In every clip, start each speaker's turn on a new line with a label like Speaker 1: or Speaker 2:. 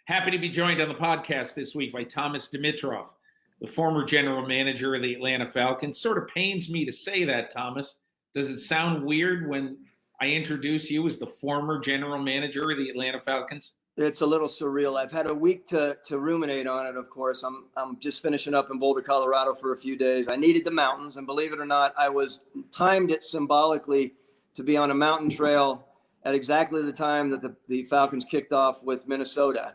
Speaker 1: Happy to be joined on the podcast this week by Thomas Dimitroff, the former general manager of the Atlanta Falcons. Sort of pains me to say that, Thomas. Does it sound weird when I introduce you as the former general manager of the Atlanta Falcons?
Speaker 2: It's a little surreal. I've had a week to ruminate on it, of course. I'm just finishing up in Boulder, Colorado for a few days. I needed the mountains, and believe it or not, I was timed it symbolically to be on a mountain trail at exactly the time that the Falcons kicked off with Minnesota.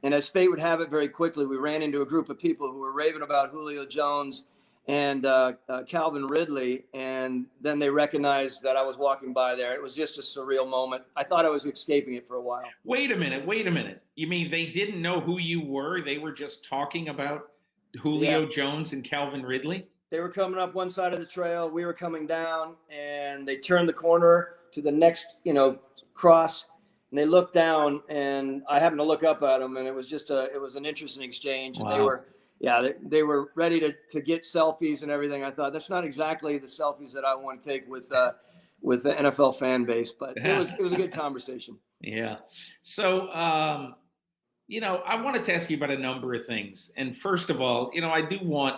Speaker 2: And as fate would have it, very quickly, we ran into a group of people who were raving about Julio Jones and Calvin Ridley, and then they recognized that I was walking by there. It was just a surreal moment. I thought I was escaping it for a while.
Speaker 1: Wait a minute. You mean they didn't know who you were? They were just talking about Julio Jones and Calvin Ridley?
Speaker 2: They were coming up one side of the trail. We were coming down, and they turned the corner to the next, cross. And they looked down, and I happened to look up at them, and it was an interesting exchange. And
Speaker 1: wow.
Speaker 2: they were ready to get selfies and everything. I thought that's not exactly the selfies that I want to take with the NFL fan base, but it was a good conversation.
Speaker 1: Yeah. So, I wanted to ask you about a number of things. And first of all, I do want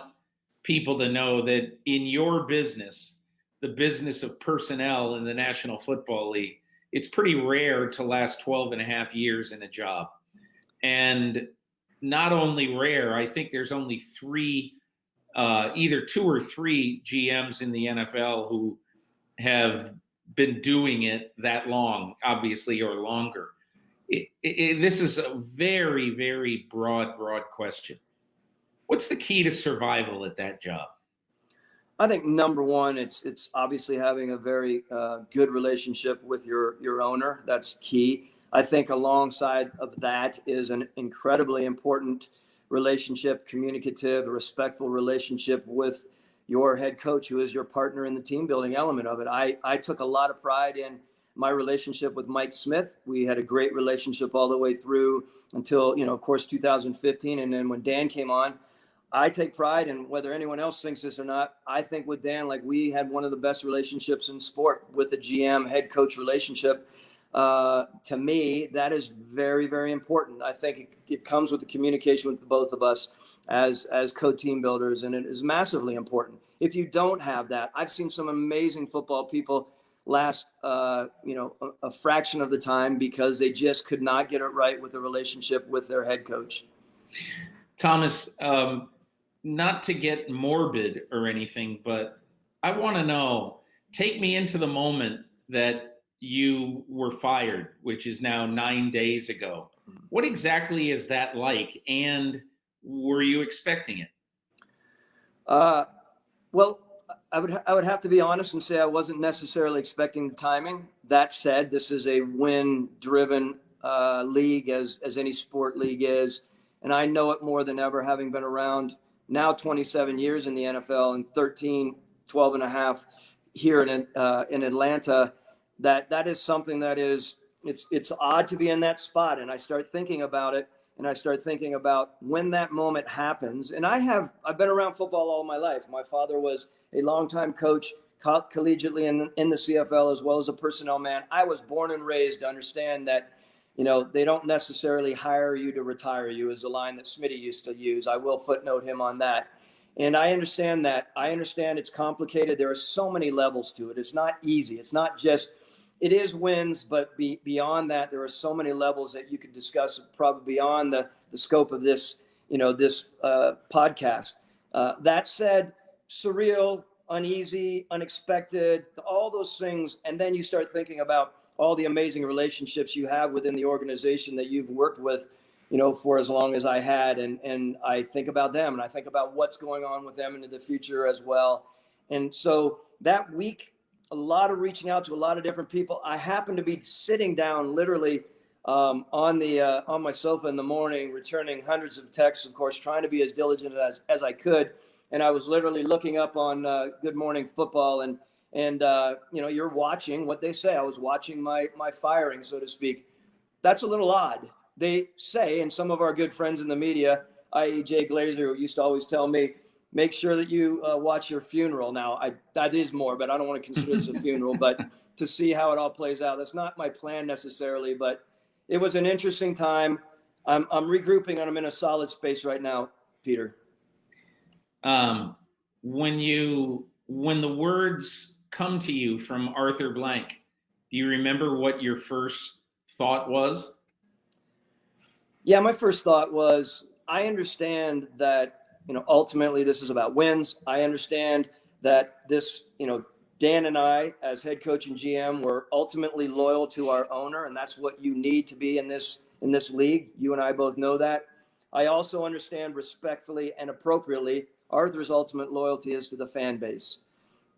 Speaker 1: people to know that in your business, the business of personnel in the National Football League, it's pretty rare to last 12 and a half years in a job. And not only rare, I think there's only either two or three GMs in the NFL who have been doing it that long, obviously, or longer. This is a very, very broad question. What's the key to survival at that job?
Speaker 2: I think number one, it's obviously having a very good relationship with your owner. That's key. I think alongside of that is an incredibly important relationship, communicative, respectful relationship with your head coach, who is your partner in the team building element of it. I took a lot of pride in my relationship with Mike Smith. We had a great relationship all the way through until, of course, 2015. And then when Dan came on, I take pride in, whether anyone else thinks this or not, I think with Dan, like, we had one of the best relationships in sport with the GM head coach relationship. To me, that is very, very important. I think it comes with the communication with both of us as co-team builders, and it is massively important. If you don't have that, I've seen some amazing football people last, a fraction of the time because they just could not get it right with the relationship with their head coach.
Speaker 1: Thomas, not to get morbid or anything, but I want to know, take me into the moment that you were fired, which is now 9 days ago. What exactly is that like, and were you expecting it?
Speaker 2: Well, I would have to be honest and say I wasn't necessarily expecting the timing. That said, this is a win-driven league, as any sport league is, and I know it more than ever, having been around now 27 years in the NFL and 12 and a half here in Atlanta. That is something that is, it's odd to be in that spot. And I start thinking about it, and I start thinking about when that moment happens. And I've been around football all my life. My father was a longtime coach collegiately in the CFL, as well as a personnel man. I was born and raised to understand that, they don't necessarily hire you to retire you, is the line that Smitty used to use. I will footnote him on that. And I understand that. I understand it's complicated. There are so many levels to it. It's not easy. It's not just, it is wins, but beyond that, there are so many levels that you could discuss, probably beyond the scope of this, this podcast. That said, surreal, uneasy, unexpected, all those things. And then you start thinking about all the amazing relationships you have within the organization that you've worked with, for as long as I had. And I think about them, and I think about what's going on with them into the future as well. And so that week, a lot of reaching out to a lot of different people. I happened to be sitting down literally on my sofa in the morning, returning hundreds of texts, of course, trying to be as diligent as I could. And I was literally looking up on Good Morning Football, and you're watching what they say. I was watching my firing, so to speak. That's a little odd. They say, and some of our good friends in the media, i.e. Jay Glazer, who used to always tell me, make sure that you watch your funeral. Now, that is more, but I don't want to consider this a funeral, but to see how it all plays out. That's not my plan necessarily, but it was an interesting time. I'm regrouping and I'm in a solid space right now, Peter.
Speaker 1: When the words come to you from Arthur Blank, do you remember what your first thought was?
Speaker 2: Yeah, my first thought was, I understand that, ultimately this is about wins. I understand that this, Dan and I, as head coach and GM, were ultimately loyal to our owner, and that's what you need to be in this league. You and I both know that. I also understand respectfully and appropriately Arthur's ultimate loyalty is to the fan base.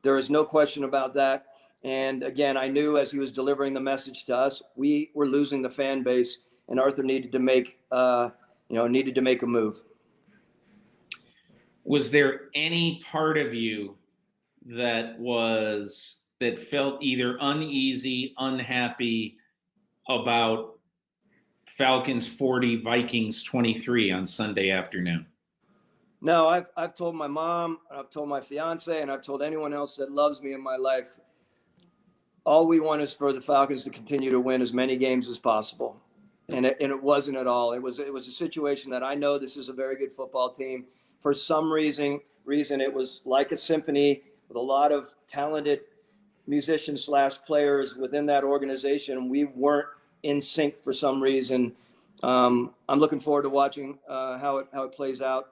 Speaker 2: There is no question about that. And again, I knew as he was delivering the message to us, we were losing the fan base, and Arthur needed to make a move.
Speaker 1: Was there any part of you that felt either uneasy, unhappy about Falcons 40, Vikings 23 on Sunday afternoon?
Speaker 2: No, I've told my mom, I've told my fiance, and I've told anyone else that loves me in my life, all we want is for the Falcons to continue to win as many games as possible. And it wasn't at all. It was a situation that I know this is a very good football team. For some reason, it was like a symphony with a lot of talented musicians / players within that organization. We weren't in sync for some reason. I'm looking forward to watching how it plays out.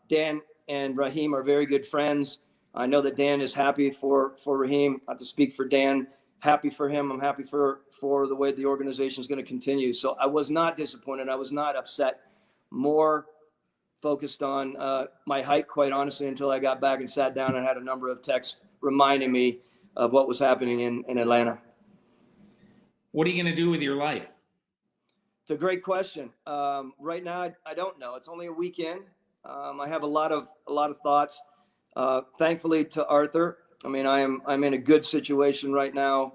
Speaker 2: Dan and Raheem are very good friends. I know that Dan is happy for Raheem. Not to speak for Dan, happy for him. I'm happy for the way the organization is going to continue. So I was not disappointed. I was not upset. More focused on my hike, quite honestly, until I got back and sat down and had a number of texts reminding me of what was happening in Atlanta.
Speaker 1: What are you going to do with your life?
Speaker 2: It's a great question. Right now, I don't know. It's only a weekend. I have a lot of thoughts. Thankfully to Arthur, I mean, I'm in a good situation right now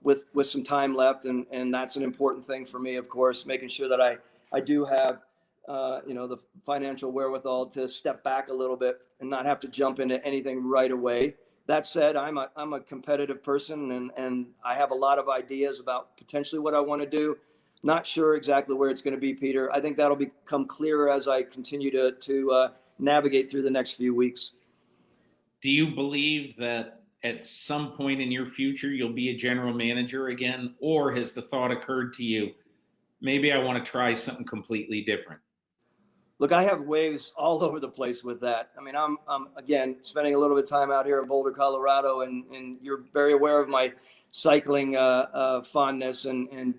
Speaker 2: with some time left, and that's an important thing for me, of course, making sure that I do have the financial wherewithal to step back a little bit and not have to jump into anything right away. That said, I'm a competitive person, and I have a lot of ideas about potentially what I want to do. Not sure exactly where it's going to be, Peter. I think that'll become clearer as I continue to navigate through the next few weeks.
Speaker 1: Do you believe that at some point in your future you'll be a general manager again, or has the thought occurred to you, maybe I want to try something completely different?
Speaker 2: Look, I have waves all over the place with that. I mean, I'm again spending a little bit of time out here in Boulder, Colorado, and you're very aware of my cycling fondness and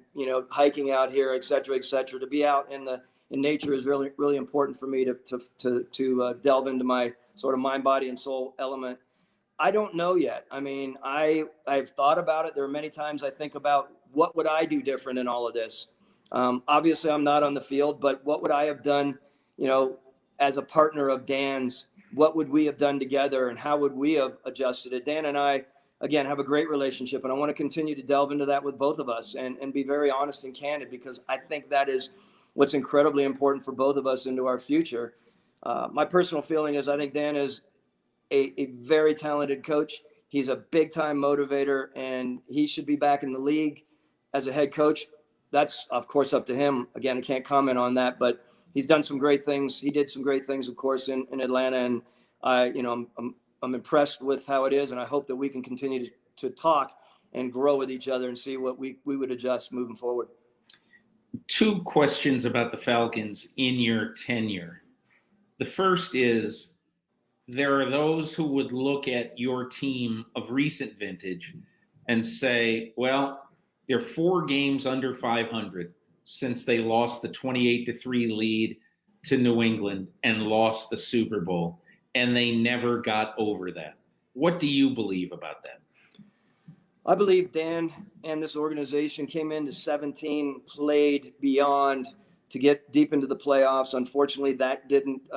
Speaker 2: hiking out here, et cetera, et cetera. To be out in nature is really, really important for me to delve into my sort of mind, body, and soul element. I don't know yet. I mean, I've thought about it. There are many times I think about what would I do different in all of this. Obviously, I'm not on the field, but what would I have done, as a partner of Dan's? What would we have done together, and how would we have adjusted it? Dan and I, again, have a great relationship, and I want to continue to delve into that with both of us and be very honest and candid, because I think that is what's incredibly important for both of us into our future. My personal feeling is I think Dan is a very talented coach. He's a big-time motivator, and he should be back in the league as a head coach. That's, of course, up to him. Again, I can't comment on that, but he's done some great things. He did some great things, of course, in Atlanta, and I'm impressed with how it is, and I hope that we can continue to talk and grow with each other and see what we would adjust moving forward.
Speaker 1: Two questions about the Falcons in your tenure. The first is, there are those who would look at your team of recent vintage and say, well, they're 4 games under 500 since they lost the 28-3 lead to New England and lost the Super Bowl, and they never got over that. What do you believe about that?
Speaker 2: I believe Dan and this organization came into 17, played beyond to get deep into the playoffs. Unfortunately, that didn't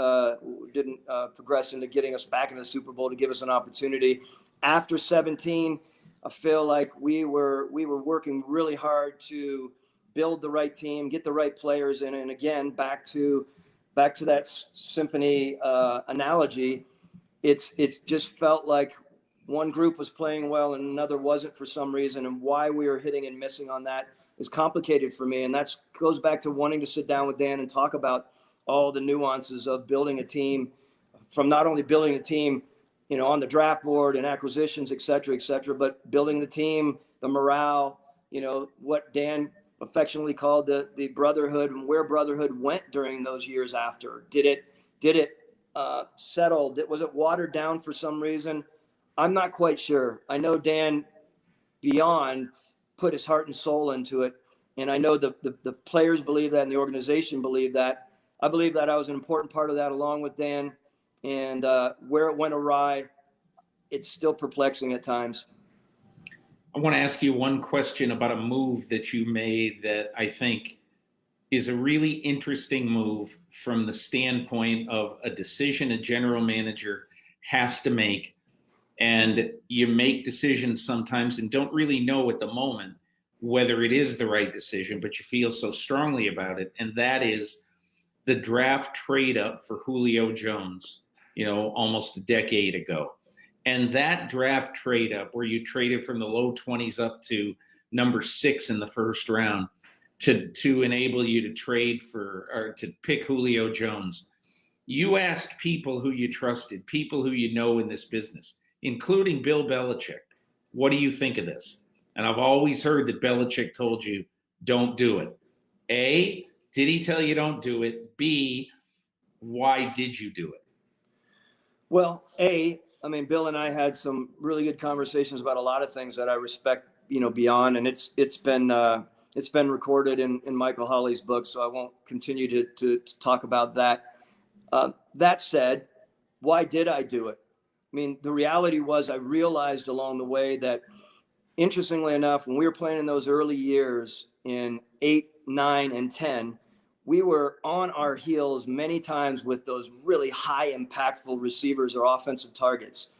Speaker 2: progress into getting us back into the Super Bowl to give us an opportunity. After 17, I feel like we were working really hard to build the right team, get the right players in, and again, back to that symphony analogy. It's just felt like one group was playing well and another wasn't for some reason, and why we were hitting and missing on that is complicated for me. And that goes back to wanting to sit down with Dan and talk about all the nuances of building a team, from not only building a team, on the draft board and acquisitions, et cetera, but building the team, the morale, what Dan affectionately called the brotherhood, and where brotherhood went during those years after. Did it settle? Was it watered down for some reason? I'm not quite sure. I know Dan beyond put his heart and soul into it. And I know the players believe that and the organization believe that. I believe that I was an important part of that along with Dan. And where it went awry, it's still perplexing at times.
Speaker 1: I want to ask you one question about a move that you made that I think is a really interesting move from the standpoint of a decision a general manager has to make. And you make decisions sometimes and don't really know at the moment whether it is the right decision, but you feel so strongly about it. And that is the draft trade up for Julio Jones, almost a decade ago. And that draft trade up where you traded from the low 20s up to number 6 in the first round to enable you to trade for, or to pick Julio Jones. You asked people who you trusted, people who you know in this business, including Bill Belichick, what do you think of this? And I've always heard that Belichick told you, don't do it. A, did he tell you don't do it? B, why did you do it?
Speaker 2: Well, Bill and I had some really good conversations about a lot of things that I respect, beyond, and it's been recorded in Michael Holley's book, so I won't continue to talk about that. That said, why did I do it? The reality was I realized along the way that, interestingly enough, when we were playing in those early years in 8, 9, and 10, we were on our heels many times with those really high impactful receivers or offensive targets.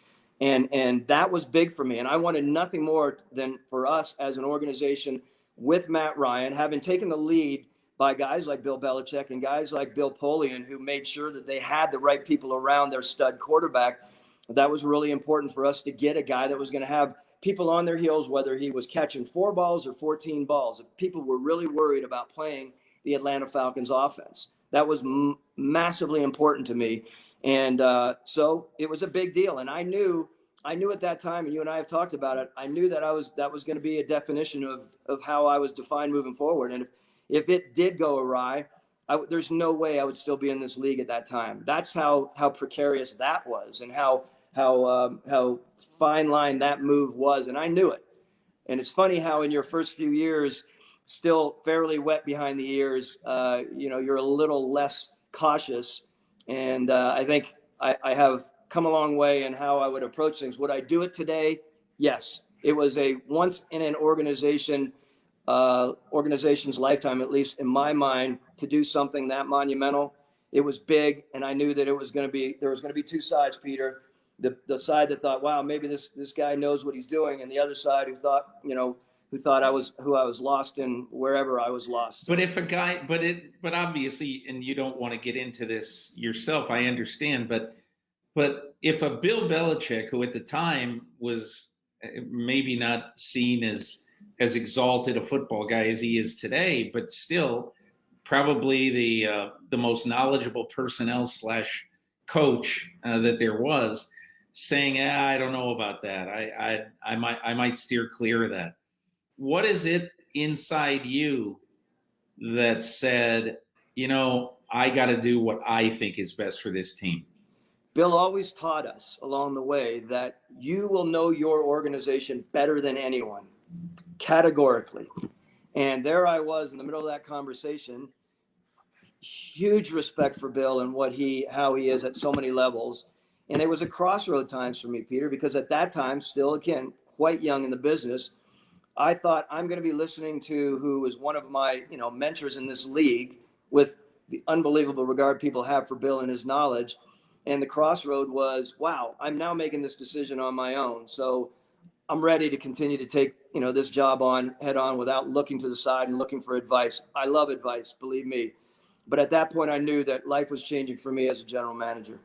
Speaker 2: And that was big for me. And I wanted nothing more than for us as an organization with Matt Ryan, having taken the lead by guys like Bill Belichick and guys like Bill Polian, who made sure that they had the right people around their stud quarterback. That was really important for us to get a guy that was going to have people on their heels, whether he was catching 4 balls or 14 balls. People were really worried about playing the Atlanta Falcons offense. That was massively important to me. And so it was a big deal. And I knew at that time, and you and I have talked about it, I knew that that was going to be a definition of how I was defined moving forward. And if it did go awry, there's no way I would still be in this league at that time. That's how precarious that was, and how fine line that move was. And I knew it. And it's funny how in your first few years, still fairly wet behind the ears, you're a little less cautious. And I think I have come a long way in how I would approach things. Would I do it today? Yes. It was a once in an organization's lifetime, at least in my mind, to do something that monumental. It was big, and I knew that there was going to be 2 sides, Peter. The side that thought, wow, maybe this guy knows what he's doing, and the other side who thought I was lost in wherever I was lost.
Speaker 1: But if a guy, but obviously, and you don't want to get into this yourself, I understand. But if a Bill Belichick, who at the time was maybe not seen as exalted a football guy as he is today, but still probably the most knowledgeable personnel / coach that there was, saying, I don't know about that. I might steer clear of that. What is it inside you that said, I got to do what I think is best for this team?
Speaker 2: Bill always taught us along the way that you will know your organization better than anyone, categorically. And there I was in the middle of that conversation. Huge respect for Bill and how he is at so many levels. And it was a crossroad times for me, Peter, because at that time, still, again, quite young in the business, I thought I'm going to be listening to who is one of my, mentors in this league, with the unbelievable regard people have for Bill and his knowledge. And the crossroad was, wow, I'm now making this decision on my own. So I'm ready to continue to take, this job head on without looking to the side and looking for advice. I love advice, believe me. But at that point, I knew that life was changing for me as a general manager.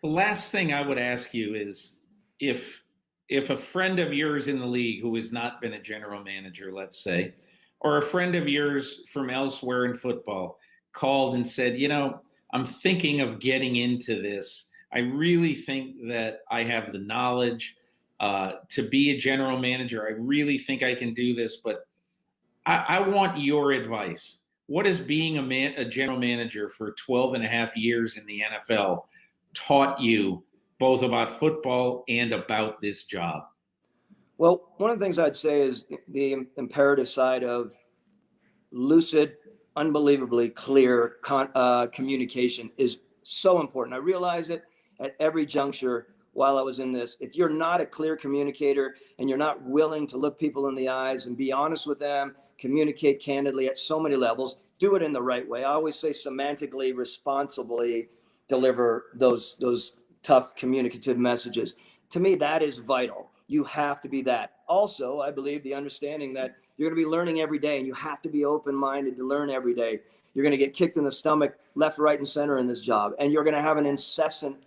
Speaker 1: The last thing I would ask you is, if a friend of yours in the league who has not been a general manager, let's say, or a friend of yours from elsewhere in football called and said, I'm thinking of getting into this. I really think that I have the knowledge to be a general manager. I really think I can do this, but I want your advice. What has being a general manager for 12 and a half years in the NFL taught you both about football and about this job?
Speaker 2: Well, one of the things I'd say is the imperative side of lucid, unbelievably clear communication is so important. I realize it at every juncture while I was in this. If you're not a clear communicator and you're not willing to look people in the eyes and be honest with them, communicate candidly at so many levels, do it in the right way. I always say semantically, responsibly deliver those tough communicative messages. To me, that is vital. You have to be that. Also, I believe the understanding that you're going to be learning every day and you have to be open-minded to learn every day. You're going to get kicked in the stomach left, right, and center in this job. And you're going to have an incessant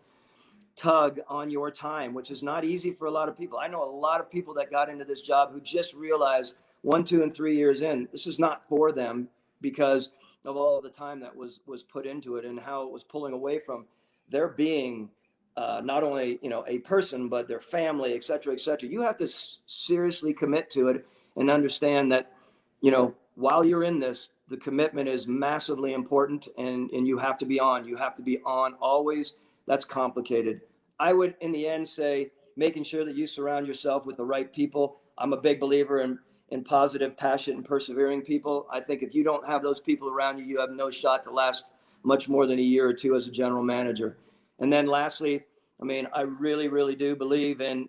Speaker 2: tug on your time, which is not easy for a lot of people. I know a lot of people that got into this job who just realized 1, 2, and 3 years in, this is not for them because of all of the time that was put into it and how it was pulling away from their being not only a person, but their family, et cetera, et cetera. You have to seriously commit to it and understand that, while you're in this, the commitment is massively important and you have to be on. You have to be on always. That's complicated. I would, in the end, say making sure that you surround yourself with the right people. I'm a big believer in positive, passionate, and persevering people. I think if you don't have those people around you, you have no shot to last much more than a year or two as a general manager. And then lastly, I really, really do believe in,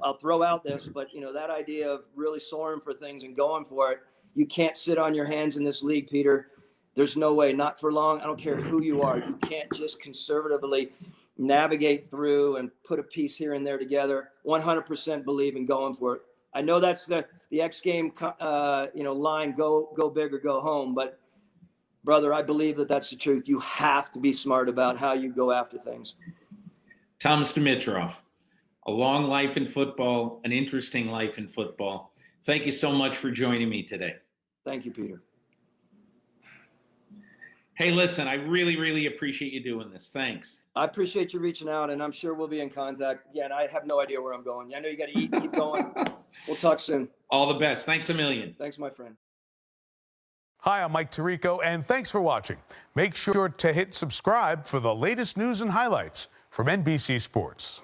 Speaker 2: I'll throw out this, but, that idea of really soaring for things and going for it. You can't sit on your hands in this league, Peter. There's no way, not for long. I don't care who you are. You can't just conservatively navigate through and put a piece here and there together. 100% believe in going for it. I know that's the X game, line, go big or go home. But, brother, I believe that that's the truth. You have to be smart about how you go after things.
Speaker 1: Thomas Dimitroff, a long life in football, an interesting life in football. Thank you so much for joining me today.
Speaker 2: Thank you, Peter.
Speaker 1: Hey, listen, I really, really appreciate you doing this. Thanks.
Speaker 2: I appreciate you reaching out, and I'm sure we'll be in contact. Again, I have no idea where I'm going. I know you got to eat, keep going. We'll talk soon.
Speaker 1: All the best. Thanks a million.
Speaker 2: Thanks, my friend.
Speaker 3: Hi, I'm Mike Tirico, and thanks for watching. Make sure to hit subscribe for the latest news and highlights from NBC Sports.